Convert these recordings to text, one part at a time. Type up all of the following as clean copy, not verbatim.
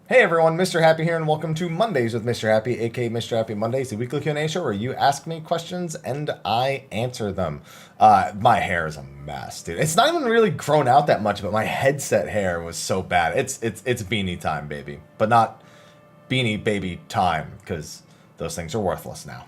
Hey everyone, Mr. Happy here, and welcome to Mondays with Mr. Happy, aka Mr. Happy Mondays, the weekly Q&A show where you ask me questions and I answer them. My hair is a mess, dude. It's not even really grown out that much, but my headset hair was so bad. It's beanie time, baby, but not beanie baby time, because those things are worthless now.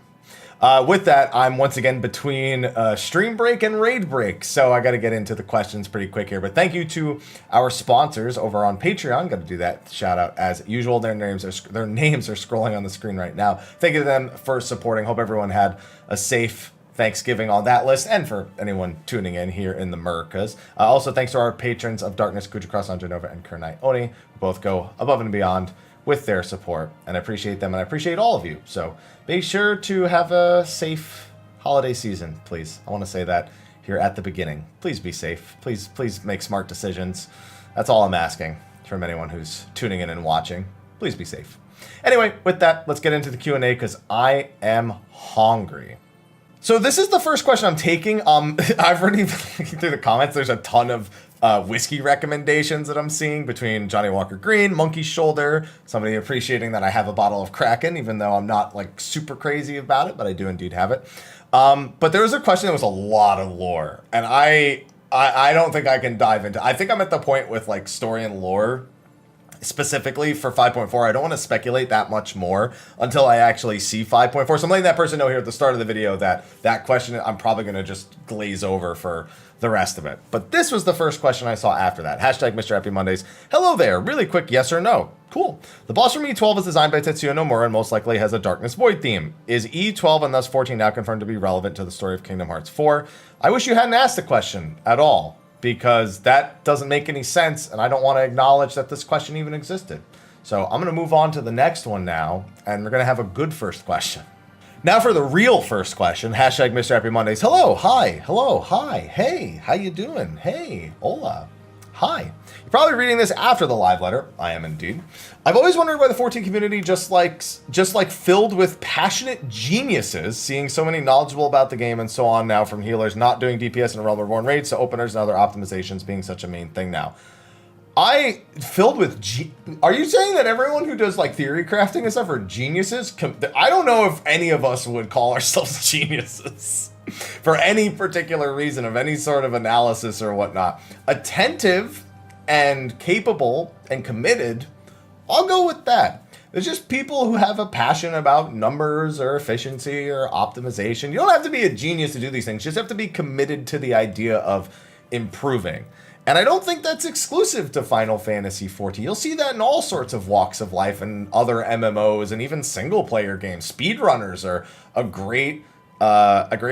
With that, I'm once again between stream break and raid break, so I got to get into the questions pretty quick here. But thank you to our sponsors over on Patreon. Got to do that shout out as usual. Their names are scrolling on the screen right now. Thank you to them for supporting. Hope everyone had a safe Thanksgiving on that list, and for anyone tuning in here in the Mrhappies. Also, thanks to our patrons of Darkness, Khuja, Janova, and Kurenai Oni, who both go above and beyond with their support, and I appreciate them, and I appreciate all of you. So be sure to have a safe holiday season, please. I want to say that here at the beginning. Please be safe. Please make smart decisions. That's all I'm asking from anyone who's tuning in and watching. Please be safe. Anyway, with that, let's get into the Q&A because I am hungry. So this is the first question I'm taking. I've already been looking through the comments. There's a ton of whiskey recommendations that I'm seeing between Johnny Walker Green, Monkey Shoulder, somebody appreciating that I have a bottle of Kraken, even though I'm not like super crazy about it, but I do indeed have it. But there was a question that was a lot of lore, and I don't think I can dive into. I think I'm at the point with like story and lore specifically for 5.4. I don't want to speculate that much more until I actually see 5.4. So I'm letting that person know here at the start of the video that that question I'm probably going to just glaze over for the rest of it. But this was the first question I saw after that. Hashtag Mr. Happy Mondays. Hello there. Really quick yes or no. Cool. The boss from E12 is designed by Tetsuya Nomura and most likely has a Darkness Void theme. Is E12 and thus 14 now confirmed to be relevant to the story of Kingdom Hearts 4? I wish you hadn't asked the question at all, because that doesn't make any sense, and I don't want to acknowledge that this question even existed. So I'm going to move on to the next one now, and we're going to have a good first question. Now for the real first question, hashtag Mr. Happy Mondays. Hello, hi, hello, hi, hey, how you doing? Hey, hola, hi. You're probably reading this after the live letter. I am indeed. I've always wondered why the 14 community just like filled with passionate geniuses, seeing so many knowledgeable about the game and so on now, from healers not doing DPS in Realm Reborn raids to openers and other optimizations being such a main thing now. Are you saying that everyone who does like theory crafting and stuff are geniuses? I don't know if any of us would call ourselves geniuses for any particular reason of any sort of analysis or whatnot. Attentive and capable and committed, I'll go with that. There's just people who have a passion about numbers or efficiency or optimization. You don't have to be a genius to do these things. You just have to be committed to the idea of improving. And I don't think that's exclusive to Final Fantasy XIV. You'll see that in all sorts of walks of life and other MMOs and even single-player games. Speedrunners are a great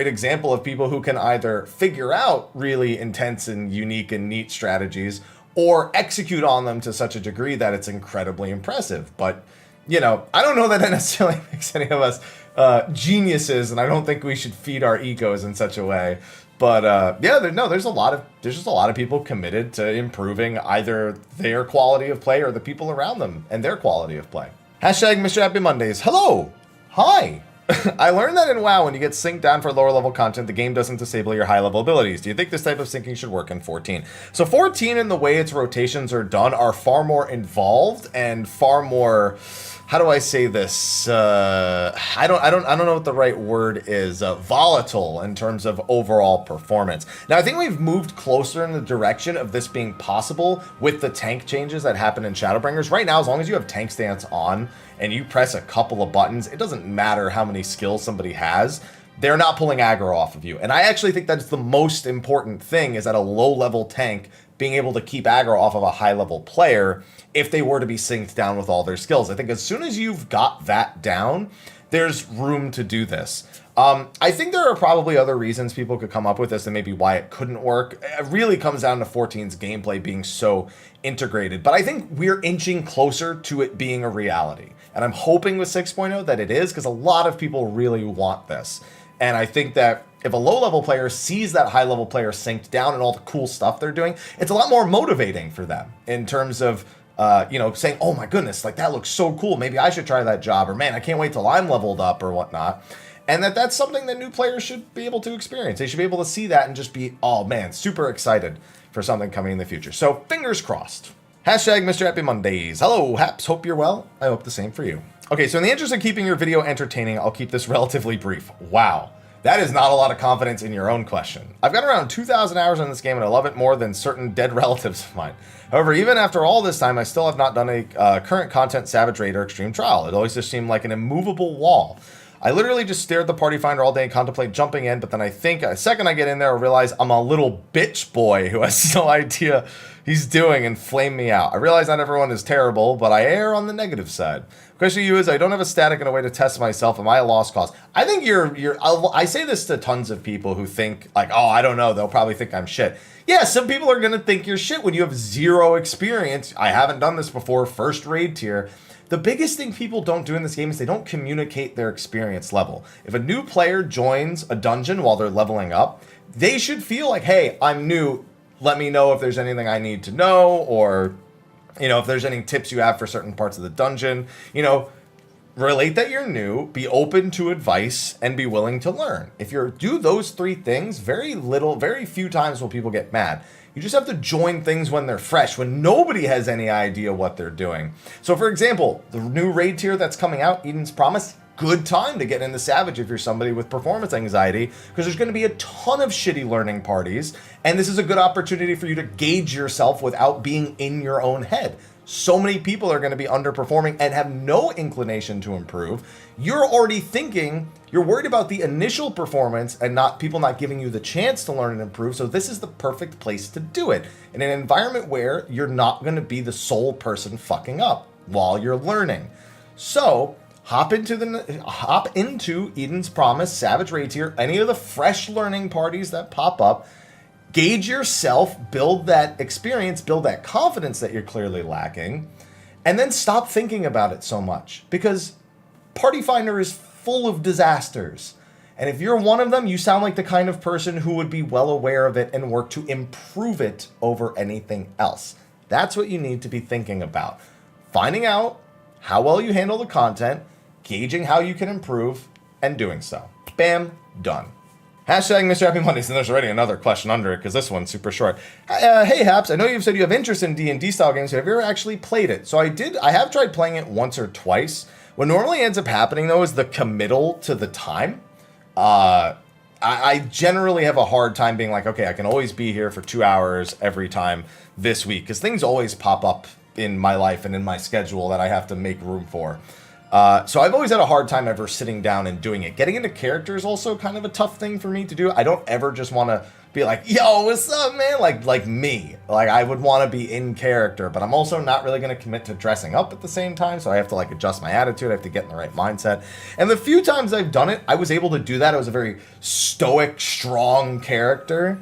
example of people who can either figure out really intense and unique and neat strategies or execute on them to such a degree that it's incredibly impressive. But, you know, I don't know that necessarily makes any of us geniuses, and I don't think we should feed our egos in such a way. But yeah, there's just a lot of people committed to improving either their quality of play or the people around them and their quality of play. Hashtag Mr. Happy Mondays. Hello. Hi. I learned that in WoW, when you get synced down for lower level content, the game doesn't disable your high level abilities. Do you think this type of syncing should work in 14? So 14 and the way its rotations are done are far more involved and far more, how do I say this? I don't know what the right word is. Volatile in terms of overall performance. Now I think we've moved closer in the direction of this being possible with the tank changes that happen in Shadowbringers. Right now, as long as you have tank stance on and you press a couple of buttons, it doesn't matter how many skills somebody has. They're not pulling aggro off of you. And I actually think that's the most important thing, is that a low-level tank being able to keep aggro off of a high-level player if they were to be synced down with all their skills. I think as soon as you've got that down, there's room to do this. I think there are probably other reasons people could come up with this and maybe why it couldn't work. It really comes down to 14's gameplay being so integrated. But I think we're inching closer to it being a reality. And I'm hoping with 6.0 that it is, because a lot of people really want this. And I think that if a low-level player sees that high-level player synced down and all the cool stuff they're doing, it's a lot more motivating for them in terms of, saying, oh my goodness, like that looks so cool. Maybe I should try that job. Or man, I can't wait till I'm leveled up or whatnot. And that's something that new players should be able to experience. They should be able to see that and just be, oh man, super excited for something coming in the future. So fingers crossed. Hashtag Mr. Happy Mondays. Hello, Haps. Hope you're well. I hope the same for you. Okay, so in the interest of keeping your video entertaining, I'll keep this relatively brief. Wow. That is not a lot of confidence in your own question. I've got around 2,000 hours in this game, and I love it more than certain dead relatives of mine. However, even after all this time, I still have not done a current content Savage Raid or Extreme Trial. It always just seemed like an immovable wall. I literally just stare at the party finder all day and contemplate jumping in, but then I think the second I get in there, I realize I'm a little bitch boy who has no idea he's doing and flame me out. I realize not everyone is terrible, but I err on the negative side. The question to you is, I don't have a static and a way to test myself. Am I a lost cause? I think I say this to tons of people who think like, oh, I don't know. They'll probably think I'm shit. Yeah, some people are going to think you're shit when you have zero experience. I haven't done this before. First raid tier. The biggest thing people don't do in this game is they don't communicate their experience level. If a new player joins a dungeon while they're leveling up, they should feel like, hey, I'm new. Let me know if there's anything I need to know, or, you know, if there's any tips you have for certain parts of the dungeon. You know, relate that you're new, be open to advice, and be willing to learn. If you do those three things, very few times will people get mad. You just have to join things when they're fresh, when nobody has any idea what they're doing. So for example, the new raid tier that's coming out, Eden's Promise, good time to get into Savage if you're somebody with performance anxiety, because there's going to be a ton of shitty learning parties, and this is a good opportunity for you to gauge yourself without being in your own head. So many people are going to be underperforming and have no inclination to improve. You're already thinking, you're worried about the initial performance and not people not giving you the chance to learn and improve. So this is the perfect place to do it in an environment where you're not going to be the sole person fucking up while you're learning. So hop into Eden's Promise, Savage Raid Tier, any of the fresh learning parties that pop up. Gauge yourself, build that experience, build that confidence that you're clearly lacking, and then stop thinking about it so much, because Party Finder is full of disasters. And if you're one of them, you sound like the kind of person who would be well aware of it and work to improve it over anything else. That's what you need to be thinking about. Finding out how well you handle the content, gauging how you can improve, and doing so. Bam, done. Hashtag Mr. Happy Mondays, and there's already another question under it, because this one's super short. Hey, Haps, I know you've said you have interest in D&D style games, so have you ever actually played it? So I have tried playing it once or twice. What normally ends up happening, though, is the committal to the time. I generally have a hard time being like, okay, I can always be here for 2 hours every time this week, because things always pop up in my life and in my schedule that I have to make room for. So I've always had a hard time ever sitting down and doing it. Getting into character is also kind of a tough thing for me to do. I don't ever just want to be like, yo, what's up, man? Like me. Like, I would want to be in character, but I'm also not really going to commit to dressing up at the same time. So I have to like adjust my attitude. I have to get in the right mindset. And the few times I've done it, I was able to do that. I was a very stoic, strong character.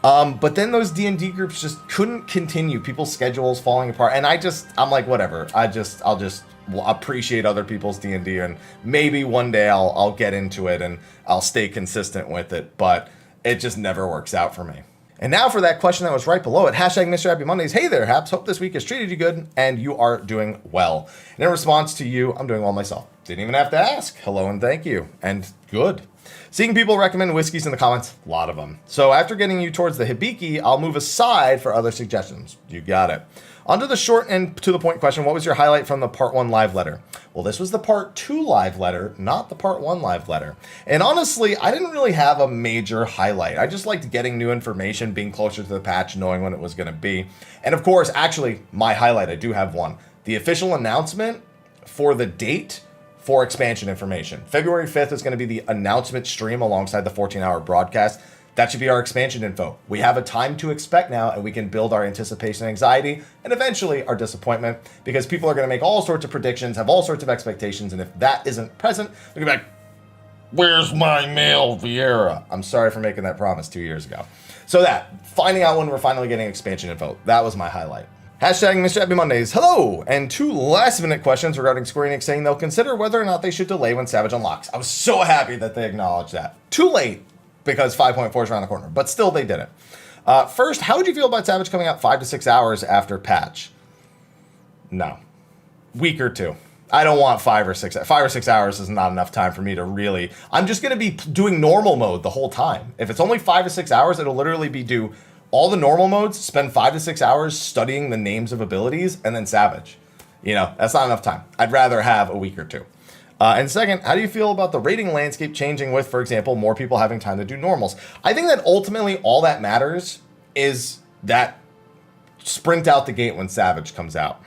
But then those D&D groups just couldn't continue. People's schedules falling apart. And I'm like, whatever. I'll just appreciate other people's D&D, and maybe one day I'll get into it and I'll stay consistent with it, but it just never works out for me. And now for that question that was right below it, hashtag Mr. Happy Mondays. Hey there, Haps. Hope this week has treated you good and you are doing well. And in response to you, I'm doing well myself. Didn't even have to ask. Hello and thank you. And good. Seeing people recommend whiskeys in the comments, a lot of them. So after getting you towards the Hibiki, I'll move aside for other suggestions. You got it. On to the short and to the point question, what was your highlight from the Part 1 live letter? Well, this was the Part 2 live letter, not the Part 1 live letter. And honestly, I didn't really have a major highlight. I just liked getting new information, being closer to the patch, knowing when it was going to be. And of course, actually, my highlight, I do have one. The official announcement for the date for expansion information. February 5th is going to be the announcement stream alongside the 14-hour broadcast. That should be our expansion info. We have a time to expect now, and we can build our anticipation and anxiety, and eventually our disappointment, because people are going to make all sorts of predictions, have all sorts of expectations, and if that isn't present, they're going to be like, where's my male Vieira? I'm sorry for making that promise 2 years ago. So finding out when we're finally getting expansion info, that was my highlight. Hashtag Mr. Happy Mondays. Hello! And 2 last-minute questions regarding Square Enix saying they'll consider whether or not they should delay when Savage unlocks. I was so happy that they acknowledged that. Too late, because 5.4 is around the corner, but still they did it. First, how would you feel about Savage coming out 5 to 6 hours after patch? No. Week or 2. I don't want 5 or 6. 5 or 6 hours is not enough time for me to really... I'm just going to be doing normal mode the whole time. If it's only 5 or 6 hours, it'll literally be do all the normal modes, spend 5 to 6 hours studying the names of abilities, and then Savage. You know, that's not enough time. I'd rather have a week or two. And second, how do you feel about the rating landscape changing with, for example, more people having time to do normals? I think that ultimately all that matters is that sprint out the gate when Savage comes out.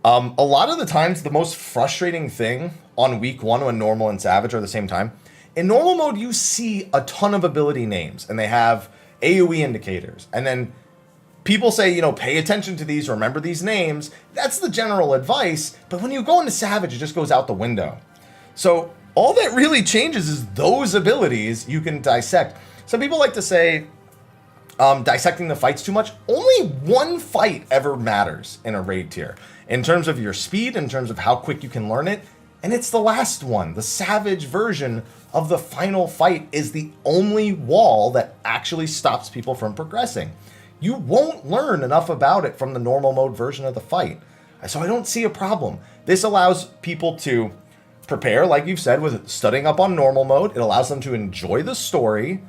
A lot of the times, the most frustrating thing on week 1 when normal and Savage are the same time, in normal mode, you see a ton of ability names, and they have AoE indicators. And then people say, you know, pay attention to these, remember these names. That's the general advice. But when you go into Savage, it just goes out the window. So all that really changes is those abilities you can dissect. Some people like to say dissecting the fights too much. Only one fight ever matters in a raid tier in terms of your speed, in terms of how quick you can learn it. And it's the last one. The Savage version of the final fight is the only wall that actually stops people from progressing. You won't learn enough about it from the normal mode version of the fight. So I don't see a problem. This allows people to prepare, like you've said, with studying up on normal mode. It allows them to enjoy the story.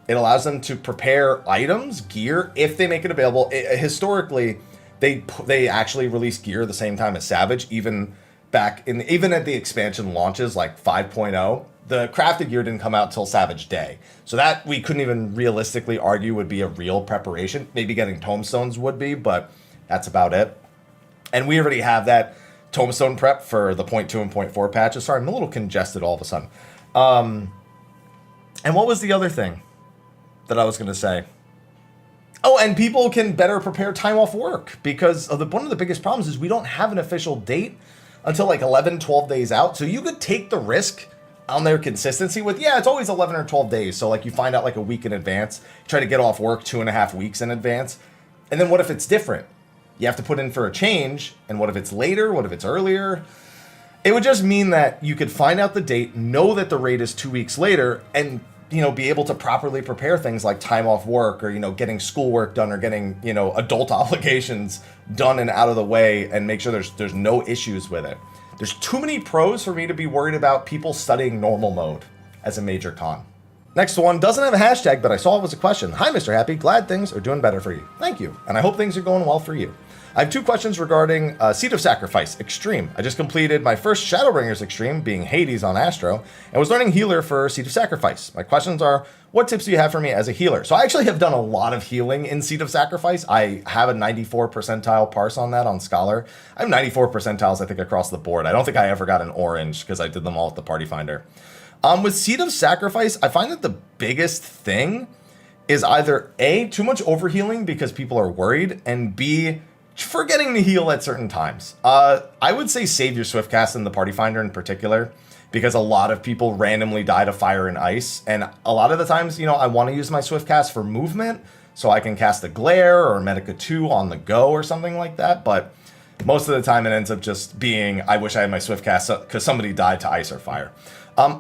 It allows them to prepare items, gear, if they make it available. Historically, they actually release gear at the same time as Savage, even at the expansion launches like 5.0. The crafted gear didn't come out till Savage Day. So that we couldn't even realistically argue would be a real preparation. Maybe getting tomestones would be, but that's about it. And we already have that tomestone prep for the 0.2 and 0.4 patches. Sorry, I'm a little congested all of a sudden. And what was the other thing that I was going to say? Oh, and people can better prepare time off work, because one of the biggest problems is we don't have an official date until like 11, 12 days out. So you could take the risk on their consistency with, it's always 11 or 12 days. So like you find out like a week in advance, try to get off work 2.5 weeks in advance. And then what if it's different? You have to put in for a change. And what if it's later? What if it's earlier? It would just mean that you could find out the date, know that the raid is 2 weeks later, and be able to properly prepare things like time off work, or, getting schoolwork done, or getting, adult obligations done and out of the way, and make sure there's no issues with it. There's too many pros for me to be worried about people studying normal mode as a major con. Next one doesn't have a hashtag, but I saw it was a question. Hi, Mr. Happy. Glad things are doing better for you. Thank you. And I hope things are going well for you. I have 2 questions regarding Seat of Sacrifice Extreme. I just completed my first Shadowbringers Extreme, being Hades on Astro, and was learning healer for Seat of Sacrifice. My questions are, what tips do you have for me as a healer? So I actually have done a lot of healing in Seat of Sacrifice. I have a 94 percentile parse on that on Scholar. I have 94 percentiles, I think, across the board. I don't think I ever got an orange because I did them all at the Party Finder. With Seat of Sacrifice, I find that the biggest thing is either A, too much overhealing because people are worried, and B, forgetting to heal at certain times. I would say save your Swift Cast in the Party Finder in particular, because a lot of people randomly die to fire and ice. And a lot of the times, I want to use my Swift Cast for movement, so I can cast a Glare or Medica 2 on the go or something like that. But most of the time it ends up just being, I wish I had my Swift Cast because somebody died to ice or fire.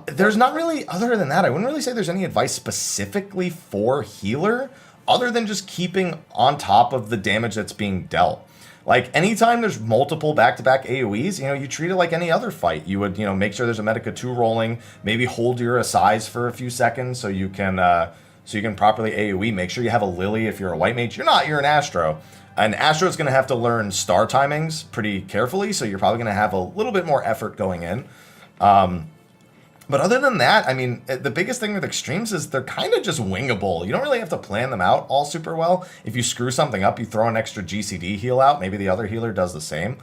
There's not really, other than that, I wouldn't really say there's any advice specifically for healer, other than just keeping on top of the damage that's being dealt. Like, anytime there's multiple back-to-back AoEs, you treat it like any other fight. You would, make sure there's a Medica 2 rolling, maybe hold your Assize for a few seconds so you can properly AoE. Make sure you have a Lily if you're a white mage. You're not, you're an Astro. And Astro's going to have to learn star timings pretty carefully, so you're probably going to have a little bit more effort going in. But other than that, the biggest thing with extremes is they're kind of just wingable. You don't really have to plan them out all super well. If you screw something up, you throw an extra GCD heal out. Maybe the other healer does the same.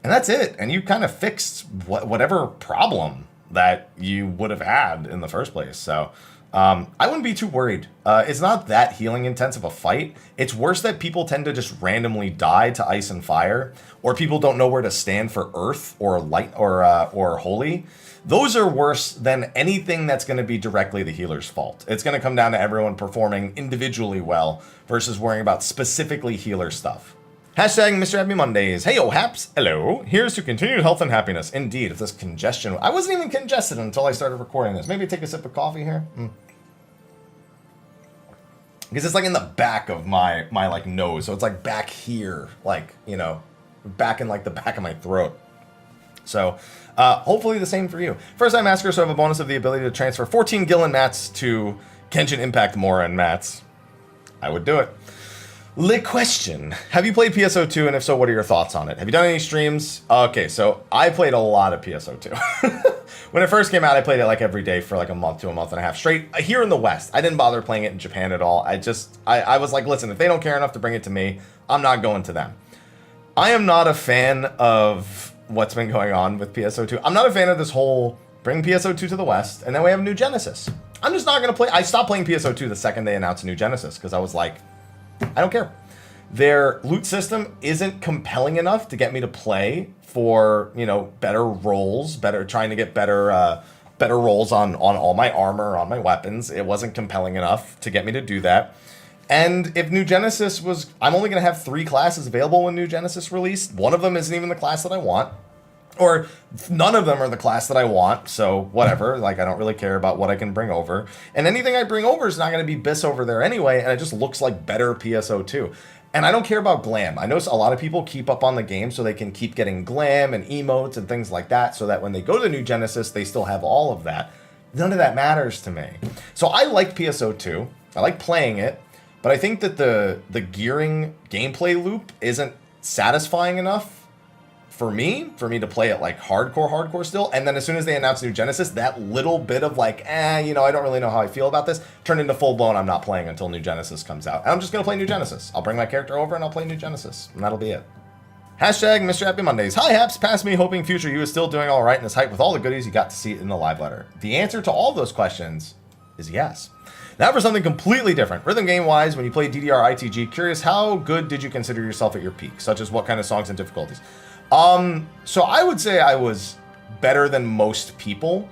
And that's it. And you kind of fixed whatever problem that you would have had in the first place. So I wouldn't be too worried. It's not that healing intensive a fight. It's worse that people tend to just randomly die to ice and fire, or people don't know where to stand for earth or light or holy. Those are worse than anything that's going to be directly the healer's fault. It's going to come down to everyone performing individually well versus worrying about specifically healer stuff. Hashtag Mr. Happy Mondays. Hey, Haps. Hello. Here's to continued health and happiness. Indeed, if this congestion... I wasn't even congested until I started recording this. Maybe take a sip of coffee here. Because it's like in the back of my like nose. So it's like back here. Like, back in like the back of my throat. So, hopefully the same for you. First time asker, so I have a bonus of the ability to transfer 14 Gillen mats to Genshin Impact Mora and mats. I would do it. Le question. Have you played PSO2, and if so, what are your thoughts on it? Have you done any streams? Okay, so I played a lot of PSO2. When it first came out, I played it like every day for like a month to a month and a half straight. Here in the West, I didn't bother playing it in Japan at all. I was like, listen, if they don't care enough to bring it to me, I'm not going to them. I am not a fan of what's been going on with PSO2. I'm not a fan of this whole bring PSO2 to the West, and then we have a New Genesis. I'm just not going to play. I stopped playing PSO2 the second they announced a New Genesis because I was like, I don't care. Their loot system isn't compelling enough to get me to play for, you know, better rolls, trying to get better rolls on all my armor, on my weapons. It wasn't compelling enough to get me to do that. And if New Genesis was, I'm only going to have 3 classes available when New Genesis released. One of them isn't even the class that I want. Or none of them are the class that I want, so whatever. Like, I don't really care about what I can bring over. And anything I bring over is not going to be BIS over there anyway, and it just looks like better PSO2. And I don't care about glam. I notice a lot of people keep up on the game so they can keep getting glam and emotes and things like that, so that when they go to the New Genesis, they still have all of that. None of that matters to me. So I like PSO2. I like playing it, but I think that the gearing gameplay loop isn't satisfying enough for me to play it like hardcore still. And then as soon as they announced New Genesis, that little bit of like, you know, I don't really know how I feel about this, turned into full blown, I'm not playing until New Genesis comes out. And I'm just going to play New Genesis. I'll bring my character over and I'll play New Genesis. And that'll be it. Hashtag Mr. Happy Mondays. Hi, Haps. Past me, hoping future you is still doing all right in this hype with all the goodies you got to see in the live letter. The answer to all those questions is yes. Now for something completely different. Rhythm game-wise, when you play DDR ITG, curious how good did you consider yourself at your peak, such as what kind of songs and difficulties? So I would say I was better than most people,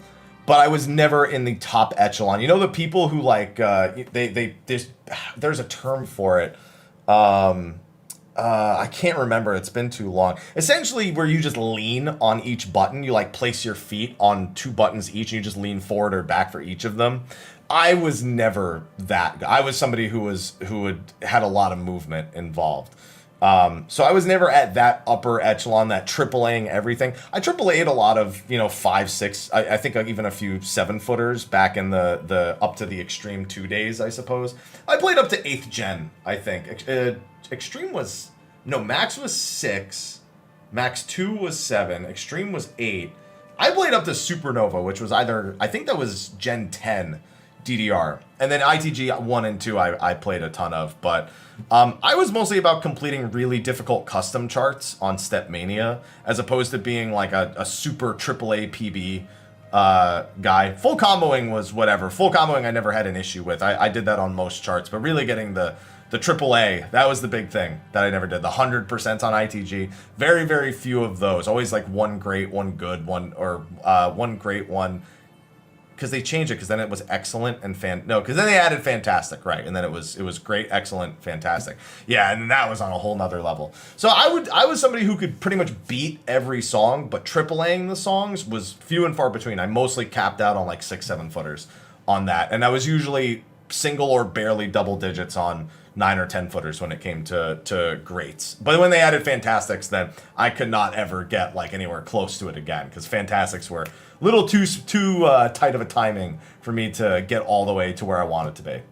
but I was never in the top echelon. You know, the people who like, there's a term for it. I can't remember. It's been too long. Essentially, where you just lean on each button, you like place your feet on 2 buttons each, and you just lean forward or back for each of them. I was never that. I was somebody who had a lot of movement involved. So I was never at that upper echelon, that triple-Aing everything. I triple-A'd a lot of, 5, 6, I think even a few 7-footers back in the up to the Extreme 2 days, I suppose. I played up to 8th gen, I think. Extreme was, Max was 6, Max 2 was 7, Extreme was 8. I played up to Supernova, which was I think that was Gen 10 DDR. And then ITG 1 and 2 I played a ton of, but I was mostly about completing really difficult custom charts on Stepmania, as opposed to being like a super AAA PB guy. Full comboing was whatever. Full comboing I never had an issue with. I did that on most charts, but really getting the AAA, that was the big thing that I never did. The 100% on ITG, very, very few of those. Always like one great, one good, one great, one... Because they changed it, because then it was excellent and because then they added fantastic, right? And then it was great, excellent, fantastic. Yeah, and that was on a whole nother level. So I was somebody who could pretty much beat every song, but AAAing the songs was few and far between. I mostly capped out on like 6, 7-footers on that, and I was usually single or barely double digits on 9 or 10-footers when it came to greats. But when they added fantastics, then I could not ever get like anywhere close to it again, because fantastics were a little too tight of a timing for me to get all the way to where I wanted to be.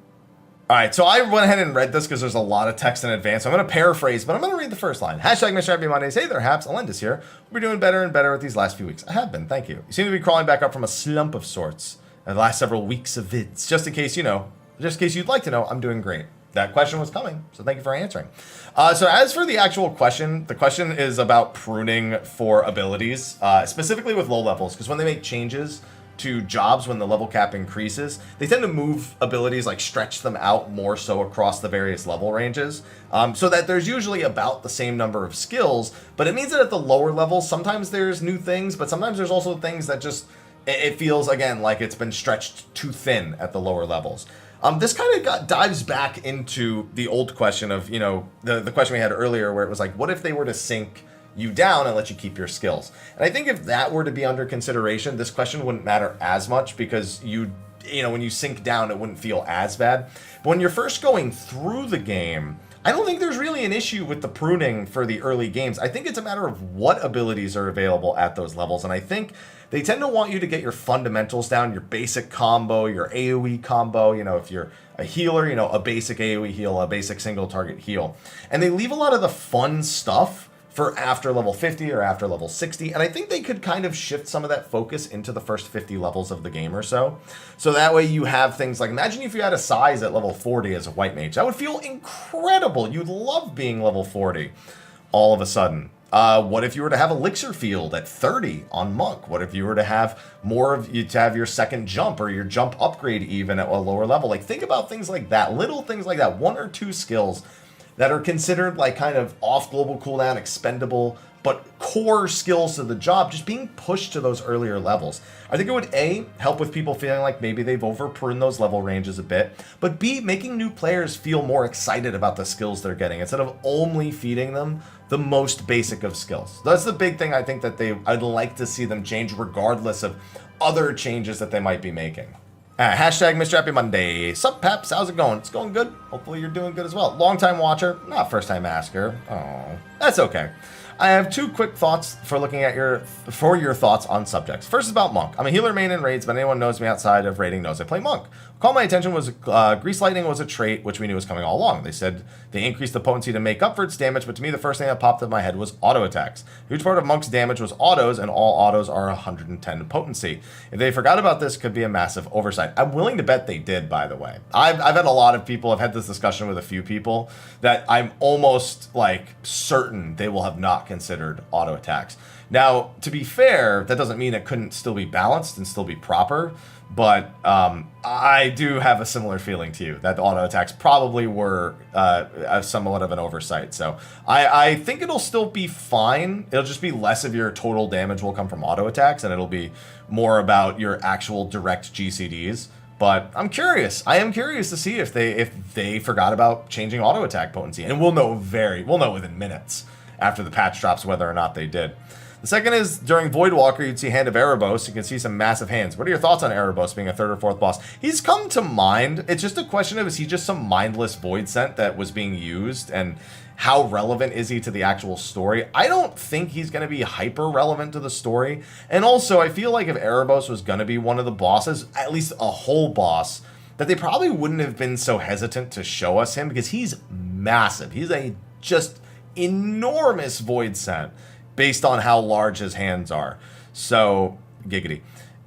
All right, so I went ahead and read this because there's a lot of text in advance. So I'm going to paraphrase, but I'm going to read the first line. Hashtag Mr. Happy Mondays. Hey there, Haps. Allandra here. We're doing better and better with these last few weeks. I have been, thank you. You seem to be crawling back up from a slump of sorts in the last several weeks of vids. Just in case you'd like to know, I'm doing great. That question was coming, so thank you for answering. So as for the actual question, the question is about pruning for abilities, specifically with low levels, because when they make changes to jobs when the level cap increases, they tend to move abilities, like stretch them out more so across the various level ranges, so that there's usually about the same number of skills, but it means that at the lower levels, sometimes there's new things, but sometimes there's also things that just, it feels, again, like it's been stretched too thin at the lower levels. This kind of dives back into the old question of, the question we had earlier where it was like, what if they were to sink you down and let you keep your skills? And I think if that were to be under consideration, this question wouldn't matter as much, because when you sink down, it wouldn't feel as bad. But when you're first going through the game, I don't think there's really an issue with the pruning for the early games. I think it's a matter of what abilities are available at those levels. And I think they tend to want you to get your fundamentals down, your basic combo, your AoE combo. You know, if you're a healer, you know, a basic AoE heal, a basic single target heal. And they leave a lot of the fun stuff for after level 50 or after level 60. And I think they could kind of shift some of that focus into the first 50 levels of the game or so. So that way you have things like, imagine if you had a size at level 40 as a white mage. That would feel incredible. You'd love being level 40 all of a sudden. What if you were to have Elixir Field at 30 on Monk? What if you were to have more of you to have your second jump or your jump upgrade even at a lower level? Like, think about things like that, little things like that, 1 or 2 skills that are considered like kind of off global cooldown, expendable, but core skills to the job, just being pushed to those earlier levels. I think it would A, help with people feeling like maybe they've over-pruned those level ranges a bit, but B, making new players feel more excited about the skills they're getting instead of only feeding them the most basic of skills. That's the big thing I think that I'd like to see them change regardless of other changes that they might be making. Hashtag Mrhappy Monday. Sup, Peps? How's it going? It's going good. Hopefully you're doing good as well. Long time watcher, not first time asker. Oh, that's okay. I have 2 quick thoughts for looking at your thoughts on subjects. First is about Monk. I'm a healer main in raids, but anyone knows me outside of raiding knows I play Monk. What caught my attention was Grease Lightning was a trait which we knew was coming all along. They said they increased the potency to make up for its damage, but to me the first thing that popped in my head was auto attacks. A huge part of Monk's damage was autos, and all autos are 110 potency. If they forgot about this, it could be a massive oversight. I'm willing to bet they did, by the way. I've had a lot of people, I've had this discussion with a few people, that I'm almost like certain they will have not considered auto attacks. Now, to be fair, that doesn't mean it couldn't still be balanced and still be proper, but I do have a similar feeling to you that the auto attacks probably were somewhat of an oversight. So I think it'll still be fine. It'll just be less of your total damage will come from auto attacks, and it'll be more about your actual direct GCDs. But I'm curious. I am curious to see if they forgot about changing auto attack potency, and we'll know within minutes after the patch drops whether or not they did. The second is, during Voidwalker, you'd see Hand of Erebos. You can see some massive hands. What are your thoughts on Erebos being a 3rd or 4th boss? He's come to mind. It's just a question of, is he just some mindless void scent that was being used, and how relevant is he to the actual story? I don't think he's going to be hyper relevant to the story. And also, I feel like if Erebos was going to be one of the bosses, at least a whole boss, that they probably wouldn't have been so hesitant to show us him, because he's massive. He's a just enormous void scent based on how large his hands are. So, giggity.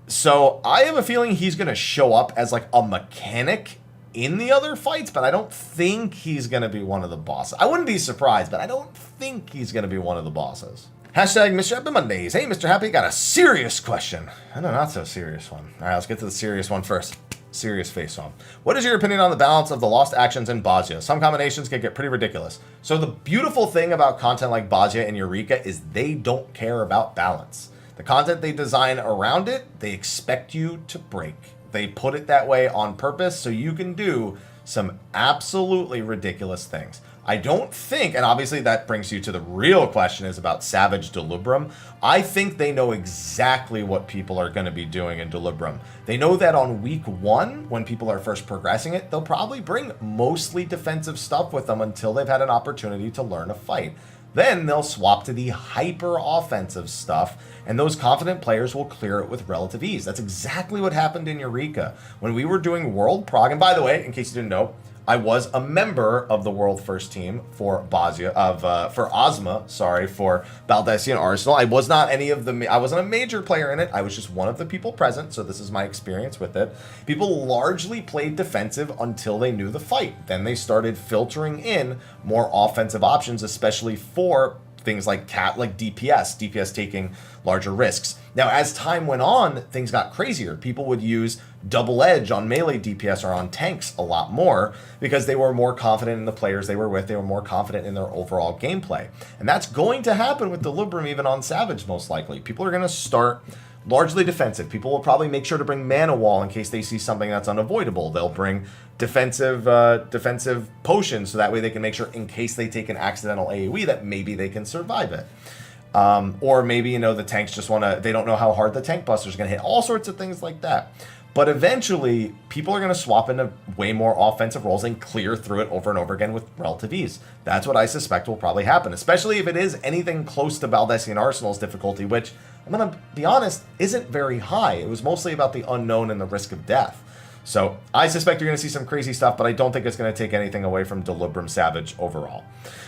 So, I have a feeling he's going to show up as like a mechanic in the other fights, but I don't think he's going to be one of the bosses. I wouldn't be surprised, but I don't think he's going to be one of the bosses. Hashtag Mrhappy Mondays. Hey, Mr. Happy, got a serious question. And a not so serious one. All right, let's get to the serious one first. Serious face on. What is your opinion on the balance of the lost actions in Bosnia? Some combinations can get pretty ridiculous. So the beautiful thing about content like Bosnia and Eureka is they don't care about balance. The content they design around it, they expect you to break. They put it that way on purpose so you can do some absolutely ridiculous things. I don't think, and obviously that brings you to the real question, is about Savage Delubrum. I think they know exactly what people are going to be doing in Delubrum. They know that on week 1, when people are first progressing it, they'll probably bring mostly defensive stuff with them until they've had an opportunity to learn a fight. Then they'll swap to the hyper offensive stuff, and those confident players will clear it with relative ease. That's exactly what happened in Eureka. When we were doing World Prog, and by the way, in case you didn't know, I was a member of the World First Team for for Ozma, for Baldessian Arsenal. I was not I wasn't a major player in it. I was just one of the people present, so this is my experience with it. People largely played defensive until they knew the fight. Then they started filtering in more offensive options, especially for things like DPS taking larger risks. Now, as time went on, things got crazier. People would use double edge on melee DPS or on tanks a lot more because they were more confident in the players they were with. They were more confident in their overall gameplay. And that's going to happen with Delubrum even on Savage, most likely. People are going to start largely defensive. People will probably make sure to bring Mana Wall in case they see something that's unavoidable. They'll bring defensive potions so that way they can make sure in case they take an accidental AoE that maybe they can survive it. Or maybe, the tanks just they don't know how hard the tank buster's going to hit. All sorts of things like that. But eventually, people are going to swap into way more offensive roles and clear through it over and over again with relative ease. That's what I suspect will probably happen, especially if it is anything close to Baldesion Arsenal's difficulty, which, I'm going to be honest, isn't very high. It was mostly about the unknown and the risk of death. So I suspect you're going to see some crazy stuff, but I don't think it's going to take anything away from Delubrum Savage overall.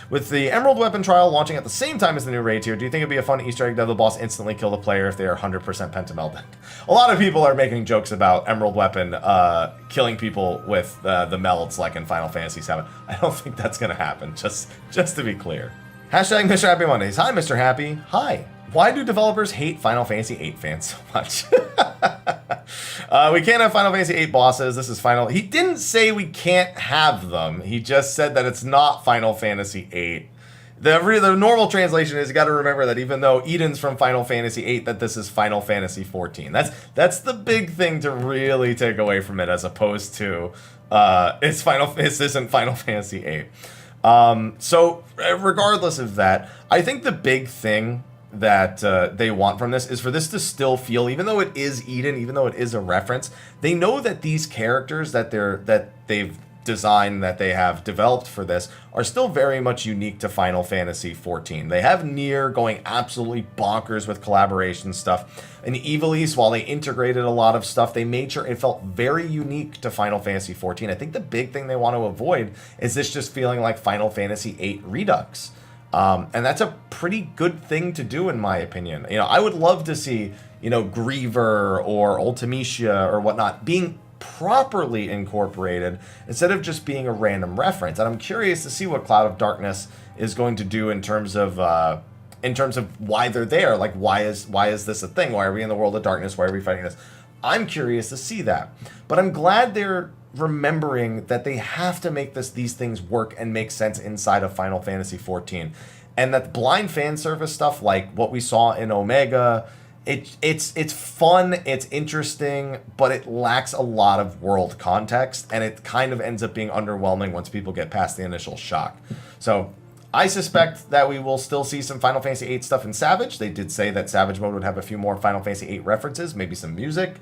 With the Emerald Weapon Trial launching at the same time as the new raid tier, do you think it'd be a fun Easter egg to have the boss instantly kill the player if they are 100% Pentamelded? A lot of people are making jokes about Emerald Weapon killing people with the melds like in Final Fantasy VII. I don't think that's going to happen, just to be clear. Hashtag Mr. Happy Mondays. Hi, Mr. Happy. Hi. Why do developers hate Final Fantasy VIII fans so much? We can't have Final Fantasy VIII bosses. This is Final... He didn't say we can't have them. He just said that it's not Final Fantasy VIII. The normal translation is you got to remember that even though Eden's from Final Fantasy VIII, that this is Final Fantasy XIV. That's the big thing to really take away from it, as opposed to this isn't Final Fantasy VIII. So regardless of that, I think the big thing that they want from this is for this to still feel, even though it is Eden, even though it is a reference, they know that these characters that they've designed, that they have developed for this, are still very much unique to Final Fantasy XIV. They have Nier going absolutely bonkers with collaboration stuff. And Ivalice, while they integrated a lot of stuff, they made sure it felt very unique to Final Fantasy XIV. I think the big thing they want to avoid is this just feeling like Final Fantasy VIII Redux. And that's a pretty good thing to do, in my opinion. I would love to see, Griever or Ultimecia or whatnot being properly incorporated instead of just being a random reference. And I'm curious to see what Cloud of Darkness is going to do in terms of why they're there. Like, why is this a thing? Why are we in the world of darkness? Why are we fighting this? I'm curious to see that. But I'm glad they're remembering that they have to make these things work and make sense inside of Final Fantasy XIV. And that blind fan service stuff, like what we saw in Omega, it's fun, it's interesting, but it lacks a lot of world context, and it kind of ends up being underwhelming once people get past the initial shock. So I suspect that we will still see some Final Fantasy VIII stuff in Savage. They did say that Savage Mode would have a few more Final Fantasy VIII references, maybe some music,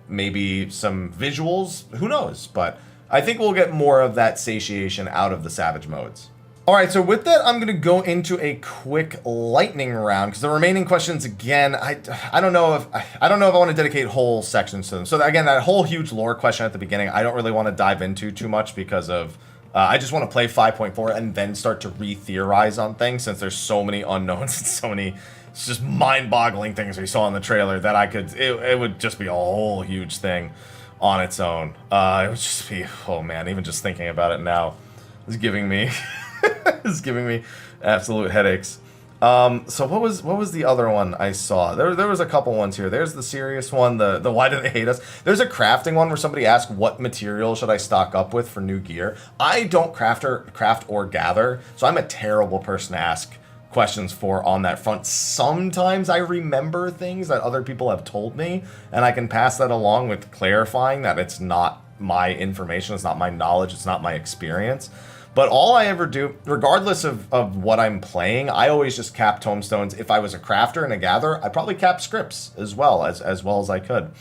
maybe some visuals, who knows? But I think we'll get more of that satiation out of the Savage modes. All right, so with that, I'm going to go into a quick lightning round, because the remaining questions, again, I don't know if I want to dedicate whole sections to them. So again, that whole huge lore question at the beginning, I don't really want to dive into too much, because of I just want to play 5.4 and then start to re-theorize on things, since there's so many unknowns and so many just mind-boggling things we saw in the trailer that it would just be a whole huge thing on its own. It would just be, oh man, even just thinking about it now is giving me absolute headaches. So what was the other one I saw? There was a couple ones here. There's the serious one, the why do they hate us? There's a crafting one where somebody asked what material should I stock up with for new gear. I don't craft or gather, so I'm a terrible person to ask questions for on that front. Sometimes I remember things that other people have told me, and I can pass that along with clarifying that it's not my information, it's not my knowledge, it's not my experience. But all I ever do, regardless of what I'm playing, I always just cap tomestones. If I was a crafter and a gatherer, I'd probably cap scripts as well as I could.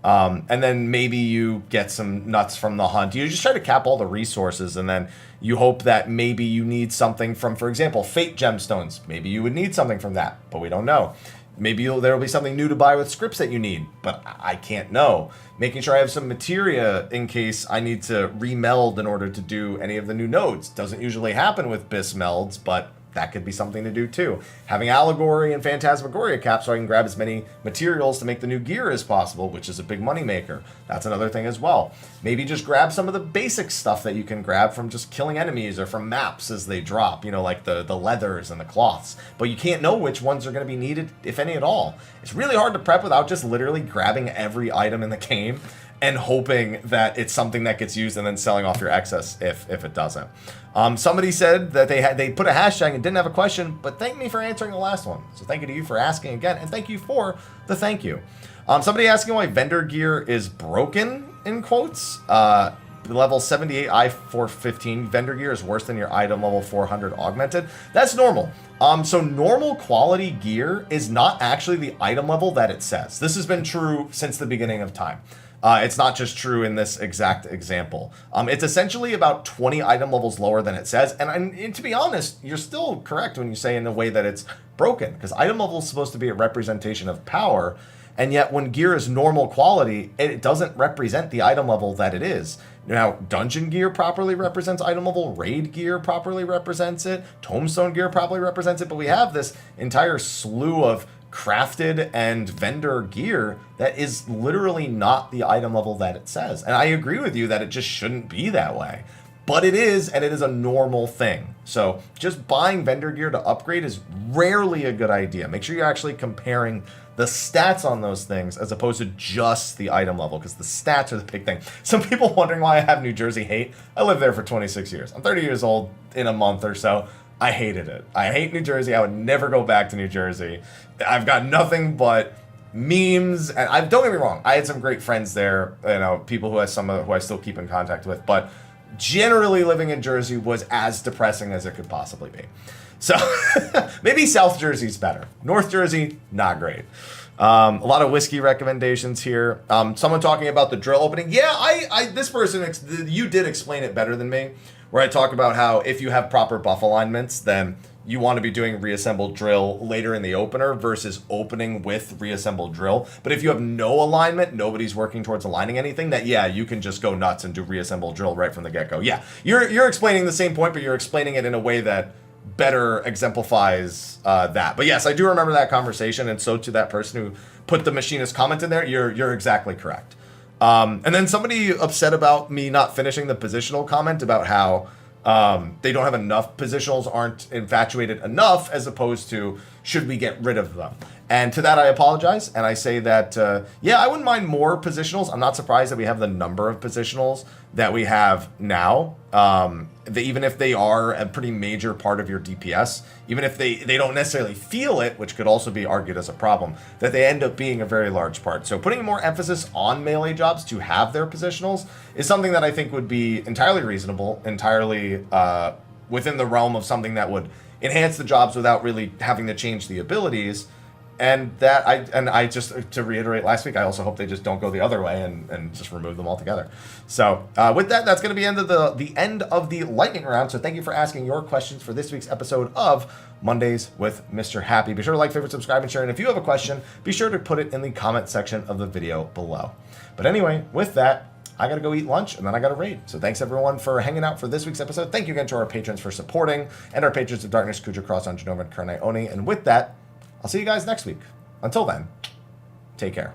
And then maybe you get some nuts from the hunt. You just try to cap all the resources, and then you hope that maybe you need something from, for example, Fate Gemstones. Maybe you would need something from that, but we don't know. Maybe there will be something new to buy with scripts that you need, but I can't know. Making sure I have some materia in case I need to remeld in order to do any of the new nodes. Doesn't usually happen with bis melds, but that could be something to do too. Having Allegory and Phantasmagoria caps so I can grab as many materials to make the new gear as possible, which is a big money maker. That's another thing as well. Maybe just grab some of the basic stuff that you can grab from just killing enemies or from maps as they drop, like the leathers and the cloths. But you can't know which ones are going to be needed, if any at all. It's really hard to prep without just literally grabbing every item in the game and hoping that it's something that gets used and then selling off your excess if it doesn't. Somebody said that they put a hashtag and didn't have a question, but thank me for answering the last one. So thank you to you for asking again, and thank you for the thank you. Somebody asking why vendor gear is broken, in quotes. Level 78 I-415 vendor gear is worse than your item level 400 augmented. That's normal. So normal quality gear is not actually the item level that it says. This has been true since the beginning of time. It's not just true in this exact example. It's essentially about 20 item levels lower than it says. And to be honest, you're still correct when you say in a way that it's broken, because item level is supposed to be a representation of power. And yet when gear is normal quality, it doesn't represent the item level that it is. Now, dungeon gear properly represents item level, raid gear properly represents it, tombstone gear properly represents it, but we have this entire slew of crafted and vendor gear that is literally not the item level that it says. And I agree with you that it just shouldn't be that way. But it is, and it is a normal thing. So just buying vendor gear to upgrade is rarely a good idea. Make sure you're actually comparing the stats on those things as opposed to just the item level, because the stats are the big thing. Some people wondering why I have New Jersey hate. I lived there for 26 years. I'm 30 years old in a month or so. I hated it. I hate New Jersey. I would never go back to New Jersey. I've got nothing but memes, and don't get me wrong, I had some great friends there, people who I still keep in contact with, but generally living in Jersey was as depressing as it could possibly be. So maybe South Jersey's better. North Jersey, not great. A lot of whiskey recommendations here. Someone talking about the drill opening. Yeah, this person, you did explain it better than me, where I talk about how if you have proper buff alignments, then you want to be doing reassembled drill later in the opener versus opening with reassembled drill. But if you have no alignment, nobody's working towards aligning anything, you can just go nuts and do reassembled drill right from the get-go. Yeah, you're explaining the same point, but you're explaining it in a way that better exemplifies that. But yes, I do remember that conversation, and so to that person who put the machinist comment in there, you're exactly correct. And then somebody upset about me not finishing the positional comment about how they don't have enough positionals, aren't infatuated enough, as opposed to should we get rid of them. And to that I apologize, and I say that, I wouldn't mind more positionals. I'm not surprised that we have the number of positionals that we have now. Even if they are a pretty major part of your DPS, even if they don't necessarily feel it, which could also be argued as a problem, that they end up being a very large part. So putting more emphasis on melee jobs to have their positionals is something that I think would be entirely reasonable, entirely within the realm of something that would enhance the jobs without really having to change the abilities. And I just, to reiterate last week, I also hope they just don't go the other way and just remove them altogether. So with that, that's going to be the end of the lightning round. So thank you for asking your questions for this week's episode of Mondays with Mr. Happy. Be sure to like, favorite, subscribe, and share. And if you have a question, be sure to put it in the comment section of the video below. But anyway, with that, I got to go eat lunch, and then I got to raid. So thanks, everyone, for hanging out for this week's episode. Thank you again to our patrons for supporting, and our patrons of Darkness, Khuja, Janova, and Kurenai Oni. And with that, I'll see you guys next week. Until then, take care.